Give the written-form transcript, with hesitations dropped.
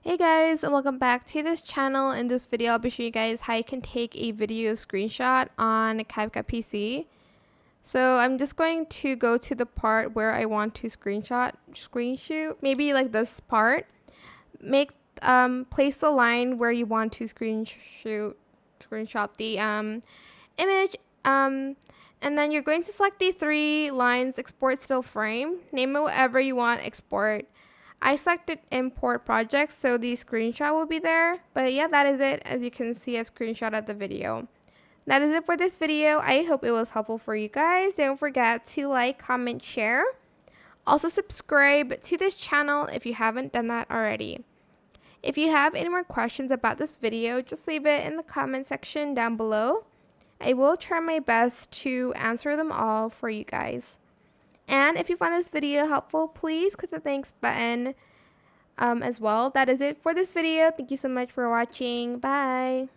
Hey guys, and welcome back to this channel. In this video, I'll be showing you guys how you can take a video screenshot on CapCut PC. So I'm just going to go to the part where I want to screenshot, maybe like this part. Place the line where you want to screenshot the image. And then you're going to select the three lines, export still frame, name it whatever you want, export. I selected import project, so the screenshot will be there. But yeah, that is it. As you can see, a screenshot of the video. That is it for this video. I hope it was helpful for you guys. Don't forget to like, comment, share. Also subscribe to this channel if you haven't done that already. If you have any more questions about this video, just leave it in the comment section down below. I will try my best to answer them all for you guys. And if you found this video helpful, please click the thanks button as well. That is it for this video. Thank you so much for watching. Bye.